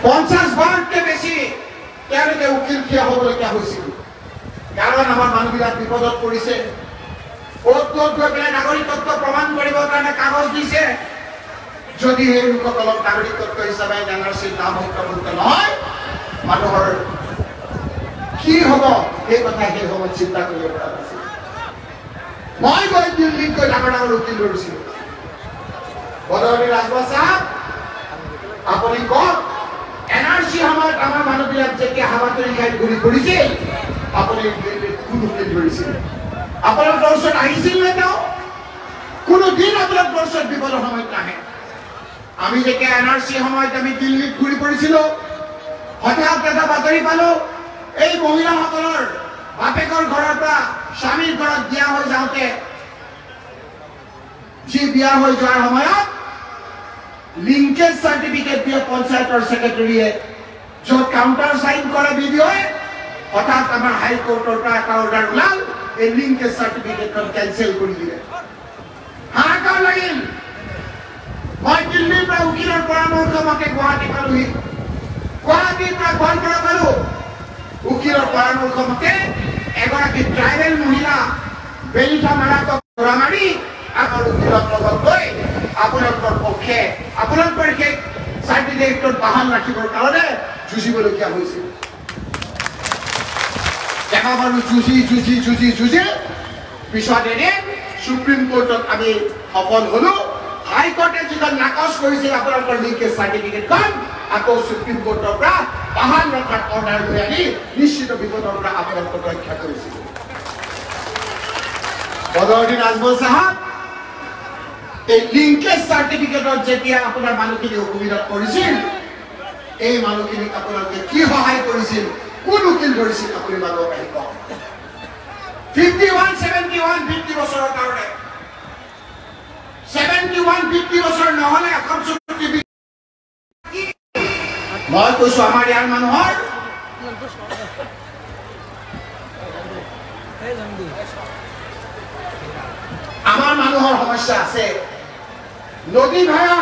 50 বাৰতকৈ বেছি তেওঁলোকে উকিল থিয় হ'বলগীয়া হৈছিল কাৰণ আমাৰ মানুহবিলাক বিপদত পৰিছে ক'ত গৈ পেলাই নাগৰিকত্ব প্ৰমাণ কৰিবৰ কাৰণে কাগজ দিছে যদি এই লোকসকলক নাগৰিকত্ব হিচাপে NRCৰ নাম অন্তৰ্ভুক্ত নহয় মানুহৰ কি হ'ব এই কথা সেই সময়ত চিন্তা কৰিব পৰা নাছিল মই গৈ দিল্লীত গৈ ডাঙৰ উকিল ধৰিছিলোঁ বদৰুদ্দিন ৰাজভৰ চাহাব আপুনি কওক NRC সময়ত আমাৰ মানুহবিলাক যেতিয়া হাৱাতৰি খাই ঘূৰি ফুৰিছিল আপুনি দিল্লীত কোন উকিল ধৰিছিল আপোনাৰ ওচৰত আহিছিল নে তেওঁ কোনোদিন আপোনাৰ ওচৰত বিপদৰ সময়ত নাহে আমি যেতিয়া NRC সময়ত আমি দিল্লীত ঘূৰি ফুৰিছিলোঁ হঠাৎ এটা বাতৰি পালো এই মহিলাসকলৰ বাপেকৰ ঘৰৰ পৰা স্বামীৰ ঘৰত বিয়া হৈ যাওঁতে যি বিয়া হৈ যোৱাৰ সময়ত লিংকেজ সাৰ্টিফিকেট দিয়ে পঞ্চায়তৰ সেক্ৰেটাৰীয়ে য'ত কাউণ্টাৰ সাইন কৰে ভিডিঅ'য়ে হঠাৎ আমাৰ হাইকোৰ্টৰ পৰা এটা অৰ্ডাৰ ওলাল এই লিংকেজ সাৰ্টিফিকেটখন কেনচেল কৰি দিলে হাহাকাৰ লাগিল মই দিল্লীৰ পৰা উকিলৰ পৰামৰ্শ মতে গুৱাহাটী পালোহি গুৱাহাটীৰ পৰা গোৱালপাৰা পালো উকিলৰ পৰামৰ্শ মতে এগৰাকী ট্ৰাইবেল মহিলা বেলিঠা মাৰাকক ধৰা মাৰি আমাৰ উকিলৰ লগত গৈ আপোনালোকৰ পক্ষে আপোনালোকৰ সেই চাৰ্টিফিকেটত বাহাল ৰাখিবৰ কাৰণে যুঁজিবলগীয়া হৈছিল দেখা পালো যুঁজি পিছত এদিন সুপ্ৰিম কোৰ্টত আমি সফল হলো হাইকোৰ্টে যিখন নাকচ কৰিছিল আপোনালোকৰ লিংকেজ চাৰ্টিফিকেটখন আকৌ সুপ্ৰিম কোৰ্টৰ পৰা বাহাল ৰখাৰ অৰ্ডাৰ লৈ আনি নিশ্চিত বিপদৰ পৰা আপোনালোকক ৰক্ষা কৰিছিল বদৰুদ্দিন ৰাজভৰ চাহাব এই লিংকেজ সাৰ্টিফিকেটত যেতিয়া আপোনাৰ মানুহখিনি অসুবিধাত পৰিছিল এই মানুহখিনিক আপোনালোকে কি সহায় কৰিছিল কোন উকিল ধৰিছিল আপুনি মানুহক আহি কওক 50 বছৰৰ কাৰণে 50 বছৰ নহলে এখন চুক্তি মই কৈছো আমাৰ ইয়াৰ মানুহৰ সমস্যা আছে নদী ভাঙা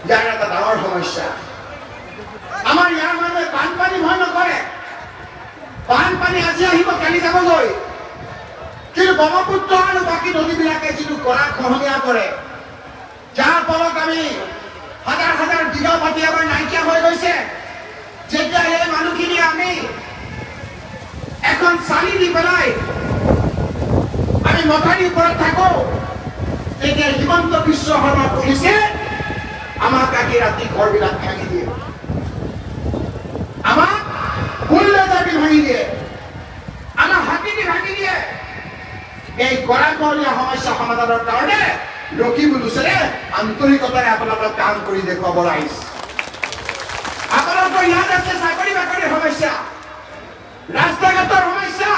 ইয়াৰ এটা ডাঙৰ সমস্যা আমাৰ ইয়াৰ মানুহে বানপানী ভয় নকৰে বানপানী আজি আহিব কালি যাবগৈ কিন্তু ব্ৰহ্মপুত্ৰ আৰু বাকী নদীবিলাকে যিটো গৰা খহনীয়া কৰে যাৰ ফলত আমি হাজাৰ হাজাৰ বিঘা মাটি আমাৰ নাইকিয়া হৈ গৈছে যেতিয়া এই মানুহখিনি আমি এখন চালি দি পেলাই আমি মথাৰিৰ ওপৰত থাকো তেতিয়া হিমন্ত বিশ্ব শৰ্মা পুলিচে আমাক আহি ৰাতি ঘৰবিলাক ভাঙি দিয়ে আমাক বুলডোজাৰদি ভাঙি দিয়ে আমাক হাতীদি ভাঙি দিয়ে এই গৰাখহনীয়া সমস্যা সমাধানৰ কাৰণে ৰকিব লুছেৰে আন্তৰিকতাৰে আপোনালোকক কাম কৰি দেখুৱাব আহিছে আপোনালোকৰ ইয়াত আছে চাকৰি বাকৰিৰ সমস্যা ৰাস্তা ঘাটৰ সমস্যা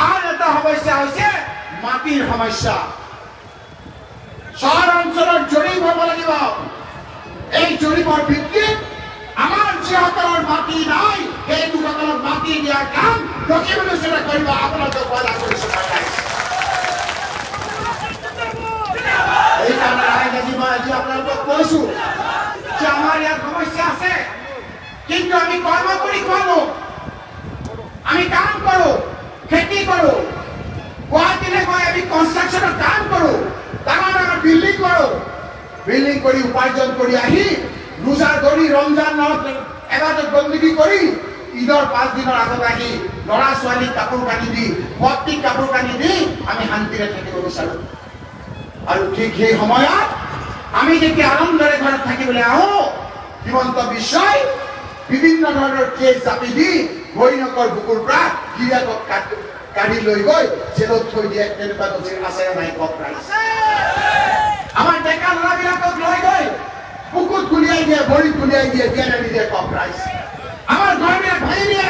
আন এটা সমস্যা হৈছে মাটিৰ সমস্যা চহৰ অঞ্চলৰ জৰীপ হ'ব লাগিব এই জৰীপৰ ভিত্তিত আমাৰ যিসকলৰ মাটি নাই সেই লোকসকলক মাটি দিয়াৰ কাম ৰকিব লুছেৰে কৰিব আপোনালোকক ৱাদা কৰিছো এইকাৰণে আজি মই আপোনালোকক কৈছো যে আমাৰ ইয়াত সমস্যা আছে কিন্তু আমি কৰ্ম কৰি খোৱালো আমি কাম কৰো খেতি কৰো গুৱাহাটীলৈ গৈ আমি কনষ্ট্ৰাকশ্যনৰ কাম কৰো ডাঙৰ ডাঙৰ বিল্ডিং কৰো বিল্ডিং কৰি উপাৰ্জন কৰি আহি ৰোজা ধৰি ৰমজান এবাৰত বন্দী কৰি ঈদৰ 5 দিনৰ আগত আহি ল'ৰা ছোৱালীক কাপোৰ কানি দি পত্নীক কাপোৰ কানি দি আমি শান্তিৰে থাকিব বিচাৰো আৰু ঠিক সেই সময়ত আমি যেতিয়া আনন্দৰে ঘৰত থাকিবলৈ আহো হিমন্ত বিশ্বই বিভিন্ন ধৰণৰ কেছ জাপি দি গৈনকৰ বুকুৰ পৰা গিৰিয়েকক কাঢ়ি লৈ গৈ জেলত থৈ দিয়ে তেনেকুৱা নজিৰ আছে নাই কওক আমাৰ ডেকা ল'ৰাবিলাকক লৈ গৈ বুকুত গুলিয়াই দিয়ে ভৰিত গুলিয়াই দিয়ে জেলে নিদিয়ে কওক আমাৰ ঘৰবিলাক ভাঙি দিয়ে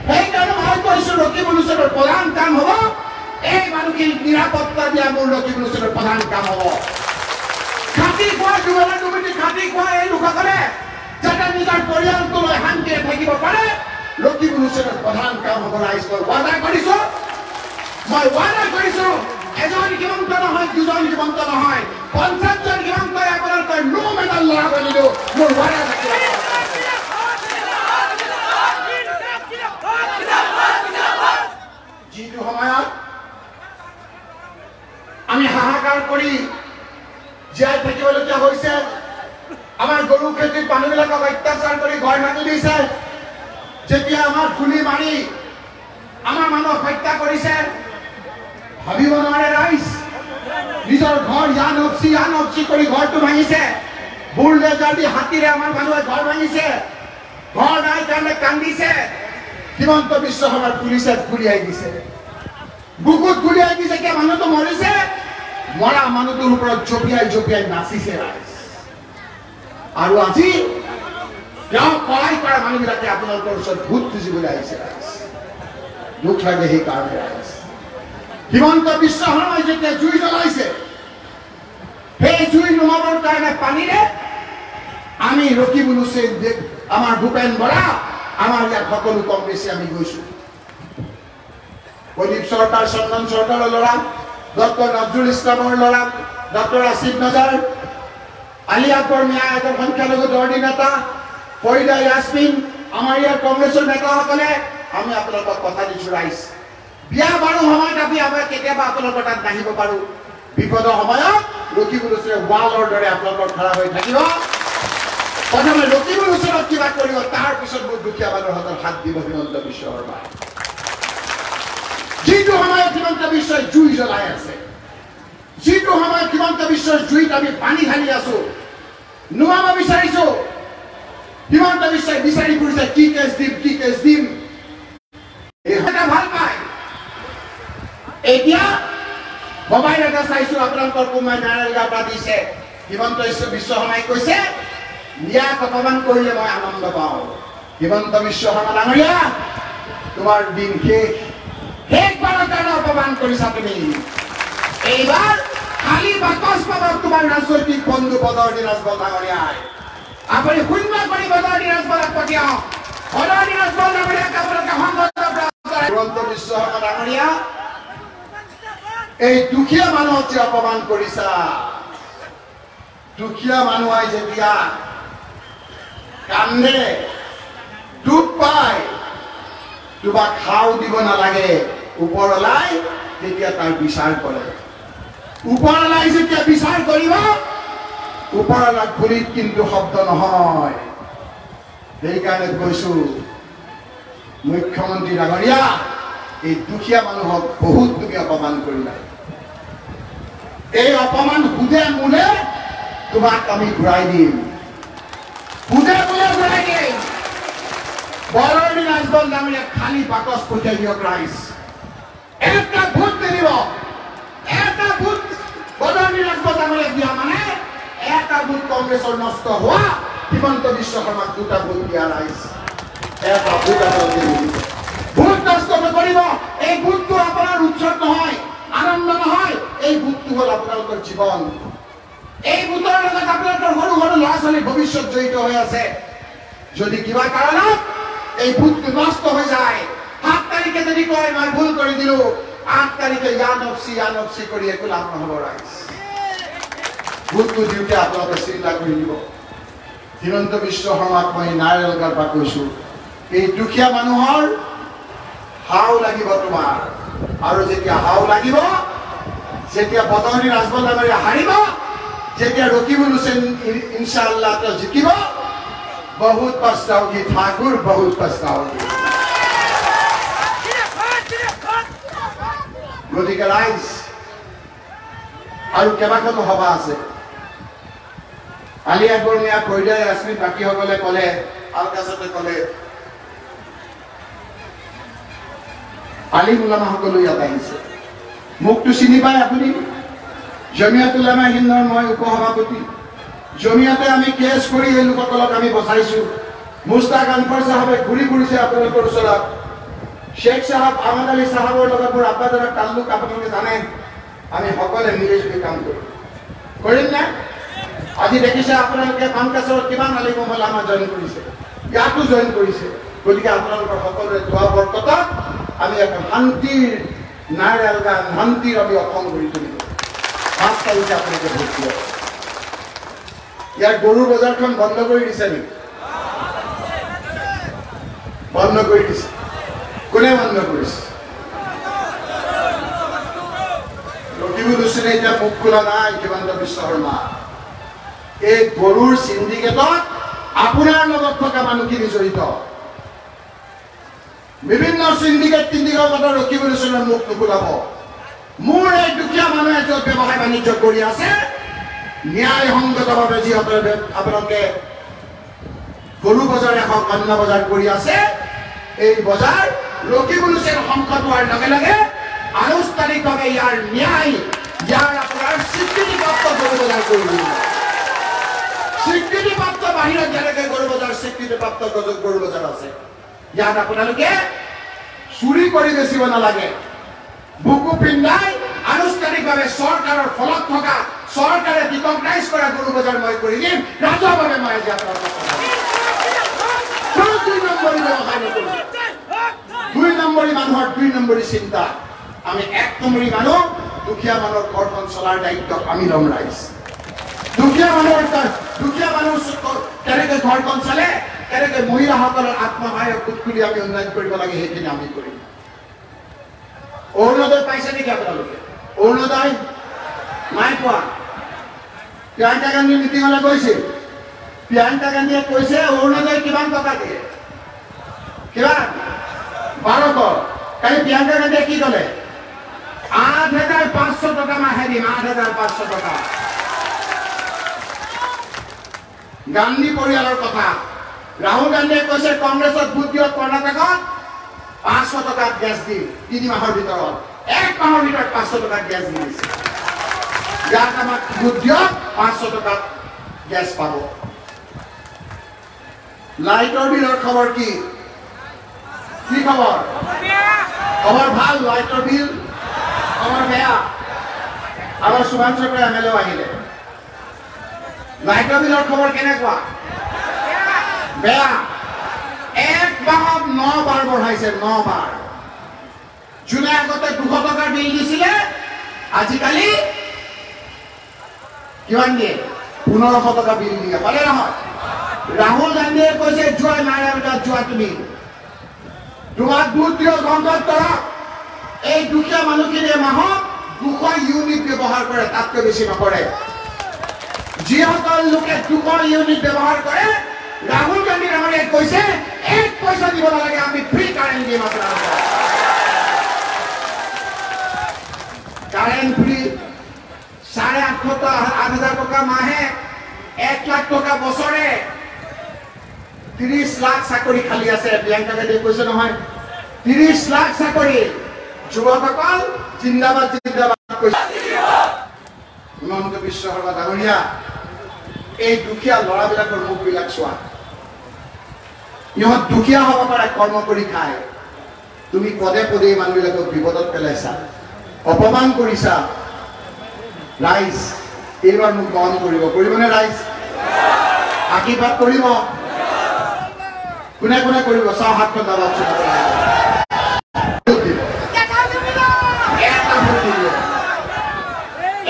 সেইকাৰণে মই কৈছো ৰকিব লুছেৰৰ প্ৰধান কাম হ'ব এই মানুহখিনিক নিৰাপত্তা দিয়া মোৰ ৰকিব লুছেৰৰ প্ৰধান কাম হ'ব খাটি খোৱা দুবেলা দুবিধি খাটি খোৱা এই লোকসকলে যাতে নিজৰ পৰিয়ালটো লৈ শান্তিৰে থাকিব পাৰে ৰকিব লুছেৰৰ প্ৰধান কাম হ'ব ৰাইজ মই ৱাদা কৰিছো এজন হিমন্ত নহয় দুজন হিমন্ত নহয় 50জন হিমন্তই আপোনালোকৰ নো মেডাল লগাব নিদিওঁ মোৰ ৱাদা থাকিব কমিউনিটিৰ মানুহবিলাকক অত্যাচাৰ কৰি ঘৰ ভাঙি দিছে যেতিয়া আমাৰ গুলি মাৰি আমাৰ মানুহক হত্যা কৰিছে ভাবিব নোৱাৰে ৰাইজ নিজৰ ঘৰ ইয়ান অপচি কৰি ঘৰটো ভাঙিছে বুলডেজাৰ দি হাতীৰে আমাৰ মানুহে ঘৰ ভাঙিছে ঘৰ নাই কাৰণে কান্দিছে হিমন্ত বিশ্ব শৰ্মাৰ পুলিচে গুলিয়াই দিছে বুকুত গুলিয়াই দিছে কি মানুহটো মৰিছে মৰা মানুহটোৰ ওপৰত জপিয়াই নাচিছে ৰাইজ আৰু আজি তেওঁ সহায় কৰা মানুহবিলাকে আপোনালোকৰ ওচৰত ভোট খুজিবলৈ আহিছে ৰাইজ দুখ লাগে সেইকাৰণে ৰাইজ হিমন্ত বিশ্ব শৰ্মাই যেতিয়া জুই জ্বলাইছে সেই জুই নুমাবৰ কাৰণে পানীৰে আমি ৰকিবুল হুছেইন আমাৰ ভূপেন বৰা আমাৰ ইয়াত সকলো কংগ্ৰেছী আমি গৈছো প্ৰদীপ চৰকাৰ চন্দন চৰকাৰৰ ল'ৰা ডক্টৰ নজৰুল ইছলামৰ ল'ৰা ডক্টৰ আসিফ নজাৰ আলী আকবৰ মিয়া এজন সংখ্যালঘু দৰ্দী নেতা ফৰিদা ইয়াসমিন আমাৰ ইয়াৰ কংগ্ৰেছৰ নেতাসকলে আমি আপোনালোকক কথা দিছো ৰাইজ বিয়া বাৰু সময়ত আমি কেতিয়াবা আপোনালোকৰ তাত নাহিব পাৰো বিপদৰ সময়ত ৰকিবুল হুছেইনে ৱালৰ দৰে আপোনালোকৰ খাৰা হৈ থাকিব প্ৰথমে ৰকিবুল হুছেইনক কিবা কৰিব তাৰ পিছত বহুত দুখীয়া মানুহৰ হাতত হাত দিব হিমন্ত বিশ্ব শৰ্মাই যিটো সময়ত হিমন্ত বিশ্বই জুই জ্বলাই আছে যিটো সময়ত হিমন্ত বিশ্বৰ জুইত আমি পানী ঢালি আছো নুমাব বিচাৰিছো হিমন্ত বিশ্বই বিচাৰি ফুৰিছে কি কেছ দিম এটা ভাল পায় এতিয়া মোবাইল এটা চাইছো আপোনালোকৰ কোনোবাই নাৰায়ণগাঁৱৰ পৰা দিছে হিমন্ত বিশ্ব শৰ্মাই কৈছে ন্যায় অপমান কৰিলে মই আনন্দ পাওঁ হিমন্ত বিশ্ব শৰ্মা ডাঙৰীয়া তোমাৰ দিন শেষবাৰৰ কাৰণে অপমান কৰিছা তুমি এইবাৰ খালি বাকচ পাব তোমাৰ ৰাজনৈতিক বন্ধু বদৰুদ্দিন ৰাজবল ডাঙৰীয়াই আপুনি শূন্য কৰি বদৰুদ্দিন ৰাজবলক পঠিয়াওক বদৰুদ্দিন ৰাজবল ডাঙৰীয়াক আপোনালোকে হিমন্ত বিশ্ব শৰ্মা ডাঙৰীয়া এই দুখীয়া মানুহক যে অপমান কৰিছা দুখীয়া মানুহে যেতিয়া কান্দে দুখ পায় তোমাক খাও দিব নালাগে ওপৰলাই তেতিয়া তাৰ বিচাৰ কৰে ওপৰলাই যেতিয়া বিচাৰ কৰিব ওপৰলাই গুলিত কিন্তু শব্দ নহয় সেইকাৰণে কৈছো মুখ্যমন্ত্ৰী ডাঙৰীয়া এই দুখীয়া মানুহক বহুত তুমি অপমান কৰিলা এই অপমান সুদে মূলে তোমাক আমি ঘূৰাই দিম সুদে মূলে ঘূৰাই দিম বদৰুদ্দিন ৰাজবল ডাঙৰীয়া খালি বাকচ পঠিয়াই দিয়ক ৰাইজ এটা ভোট দিব এটা ভোট বদৰুদ্দিন ৰাজবল ডাঙৰীয়াক দিয়া মানে এটা ভোট কংগ্ৰেছৰ নষ্ট হোৱা হিমন্ত বিশ্ব শৰ্মাক দুটা ভোট দিয়া ৰাইজ এটা ভোট ভোট নষ্ট নকৰিব এই ভোটটো আপোনাৰ উৎসৱ নহয় আনন্দ নহয় এই ভোটটো হ'ল আপোনালোকৰ জীৱন এই ভোটৰ লগত আপোনালোকৰ সৰু সৰু ল'ৰা ছোৱালীৰ ভৱিষ্যত জড়িত হৈ আছে যদি কিবা কাৰণত এই ভোটটো নষ্ট হৈ যায় 7 তাৰিখে যদি কয় মই ভুল কৰি দিলো 8 তাৰিখে ইয়ান অপচি কৰি একো লাভ নহ'ব ৰাইজ ভোটটো দিওঁতে আপোনালোকে চিন্তা কৰি দিব হিমন্ত বিশ্ব শৰ্মাক মই নাৰায়ণগাঁৱৰ পৰা কৈছো এই দুখীয়া মানুহৰ হাও লাগিব তোমাৰ আৰু যেতিয়া হাও লাগিব যেতিয়া বদৰুদ্দিন ৰাজবল ডাঙৰীয়া হাৰিব যেতিয়া ৰকিবুল হুছেইন ইনশাআল্লাহ তো জিকিব बहुत पछताओगी ठाकुर बहुत पछताओगी গতিকে ৰাইজ আৰু কেইবাখনো সভা আছে আলী আকবৰ মিয়া ফৰিদা ইয়াসমিন বাকীসকলে ক'লে আলকাছতে ক'লে আলিম উলামাসকলো ইয়াত আহিছে মোকতো চিনি পায় আপুনি জমিয়ত উলামা হিন্দৰ মই উপসভাপতি জমিয়তে আমি কেছ কৰি এই লোকসকলক আমি বচাইছো মুস্তাক আনফৰ সাহেবে ঘূৰি ফুৰিছে আপোনালোকৰ ওচৰত শেখ সাহেব আহমদ আলী সাহেবৰ লগত মোৰ আব্বাদাৰৰ তাল্লুক আপোনালোকে জানে আমি সকলোৱে মিলি জুলি কাম কৰিম না আজি দেখিছে আপোনালোকে কামকাজত কিমান আলিম উলামা জইন কৰিছে ইয়াতো জইন কৰিছে গতিকে আপোনালোকৰ সকলোৰে দোৱা বৰকতত আমি এখন শান্তিৰ নাৰায়ণগাঁও শান্তিৰ আমি অসম কৰি তুলিব 5 তাৰিখে আপোনালোকে ভোট দিয়ক ইয়াৰ গৰুৰ বজাৰখন বন্ধ কৰি দিছে নেকি বন্ধ কৰি দিছে কোনে বন্ধ কৰিছে ৰকিবুল হুছেইনে এতিয়া মুখ খোলা নাই হিমন্ত বিশ্ব শৰ্মা এই গৰুৰ সিন্ডিকেটত আপোনাৰ লগত থকা মানুহখিনি জড়িত বিভিন্ন সিন্ডিকেট ৰখিবলৈ মুখ নুখুলাব মোৰ এই দুখীয়া মানুহে য'ত ব্যৱসায় বাণিজ্য কৰি আছে ন্যায়সংগতভাৱে যিসকলে আপোনালোকে গৰু বজাৰ এখন অন্য বজাৰ কৰি আছে এই বজাৰ ৰখিবলৈ সংকট হোৱাৰ লগে লগে আনুষ্ঠানিকভাৱে ইয়াৰ ন্যায় ইয়াৰ আপোনাৰ স্বীকৃতিপ্ৰাপ্ত গৰু বজাৰ কৰি দিব স্বীকৃতিপ্ৰাপ্ত বাহিৰত যেনেকৈ গৰু বজাৰ স্বীকৃতিপ্ৰাপ্ত গৰু বজাৰ আছে ইয়াত আপোনালোকে চুৰি কৰি বেচিব নালাগে বুকু পিন্ধাই আনুষ্ঠানিকভাৱে চৰকাৰৰ ফলত থকা চৰকাৰে ৰিকগনাইজ কৰা গৰু বজাৰ মই কৰি দিম ৰাজহুৱাভাৱে মই আজি আপোনালোকক দুই নম্বৰী মানুহৰ দুই নম্বৰী চিন্তা আমি এক নম্বৰী মানুহ দুখীয়া মানুহৰ ঘৰখন চলাৰ দায়িত্ব আমি ল'ম ৰাইজ দুখীয়া মানুহৰ কেনেকৈ ঘৰখন চলে কেনেকৈ মহিলাসকলৰ আত্মসহায়ক গোট খুলি আমি উন্নয়ন কৰিব লাগে সেইখিনি আমি কৰিম অৰুণোদয় পাইছে নেকি আপোনালোকে অৰুণোদয় নাই পোৱা প্ৰিয়ংকা গান্ধী মিটিঙলৈ গৈছিল প্ৰিয়ংকা গান্ধীয়ে কৈছে অৰুণোদয় কিমান টকা দিয়ে কিমান 1200 কালি প্ৰিয়ংকা গান্ধীয়ে কি ক'লে 8500 টকা মাহে দিম 8500 টকা গান্ধী পৰিয়ালৰ কথা ৰাহুল গান্ধীয়ে কৈছে কংগ্ৰেছত ভোট দিয়ক কৰ্ণাটকত 500 টকাত গেছ দিম 3 মাহৰ ভিতৰত 1 মাহৰ ভিতৰত 500 টকাত গেছ দি দিছে ইয়াত আমাক ভোট দিয়ক 500 টকাত গেছ পাব লাইটৰ বিলৰ খবৰ কি খবৰ খবৰ ভাল লাইটৰ বিল খবৰ বেয়া আমাৰ সুভাষ চক্ৰ এমএলএ আহিলে লাইটৰ বিলৰ খবৰ কেনেকুৱা বেয়া 1 মাহত 9 বাৰ বঢ়াইছে 9 বাৰ যোনে আগতে 200 টকাৰ বিল দিছিলে আজিকালি কিমান দিয়ে 1500 টকা বিল দিয়ে হলে নহয় ৰাহুল গান্ধীয়ে কৈছে যোৱা নাৰায়ণগঞ্জত যোৱা তুমি তোমাক ভোট দিয়ক সংকট কৰক এই দুখীয়া মানুহখিনিয়ে মাহত 200 ইউনিট ব্যৱহাৰ কৰে তাতকৈ বেছি নকৰে যিসকল লোকে 200 ইউনিট ব্যৱহাৰ কৰে ৰাহুল গান্ধী ডাঙৰীয়াই কৈছে 1 পইচা দিব নালাগে আমি ফ্ৰী কাৰেণ্ট দিম আপোনালোকক কাৰেণ্ট ফ্ৰী 8,500 টকা মাহে 1 লাখ টকা বছৰে 30 লাখ চাকৰি খালি আছে প্ৰিয়ংকা গান্ধীয়ে কৈছে নহয় 30 লাখ চাকৰি যুৱকসকল জিন্দাবাদ জিন্দাবাদ কৈছে হিমন্ত বিশ্ব শৰ্মা ডাঙৰীয়া এই দুখীয়া ল'ৰাবিলাকৰ মুখবিলাক চোৱা ইহঁত দুখীয়া হ'ব পাৰে কৰ্ম কৰি খায় তুমি পদে পদে মানুহবিলাকক বিপদত পেলাইছা অপমান কৰিছা ৰাইজ এইবাৰ মোক গ্ৰহণ কৰিবনে ৰাইজ আশীৰ্বাদ কৰিব কোনে কোনে কৰিব চাওঁ হাতখন দাবাওকচোন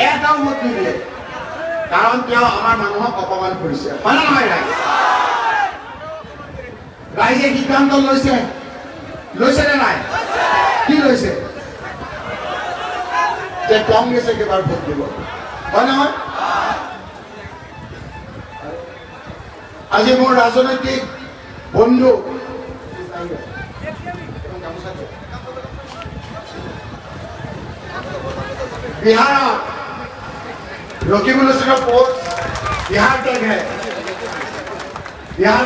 এটাও ভোট নিদিয়ে কাৰণ তেওঁ আমাৰ মানুহক অপমান কৰিছে হয় নে নহয় ৰাইজে সিদ্ধান্ত লৈছে নে নাই কি লৈছে যে কংগ্ৰেছে কেইবাৰ ভোট দিব হয় নহয় আজি মোৰ ৰাজনৈতিক বন্ধু बिहार रकीबुल हसन पोस्ट बिहार तक है बिहार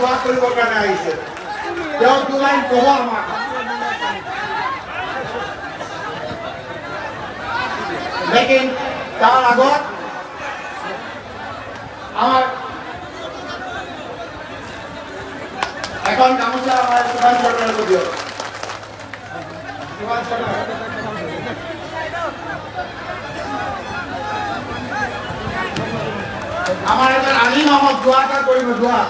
দোয়া কৰিব কাৰণে আহিছে তেওঁ দুলাই কব আমাক लेकिन তার আগত আমার এখন গামোচা আমার সুভাষ চক্রবর্তী দিও সুভাষ চক্রবর্তী আমার এবার আলী মোহাম্মদ দোয়াটা করিব দোয়া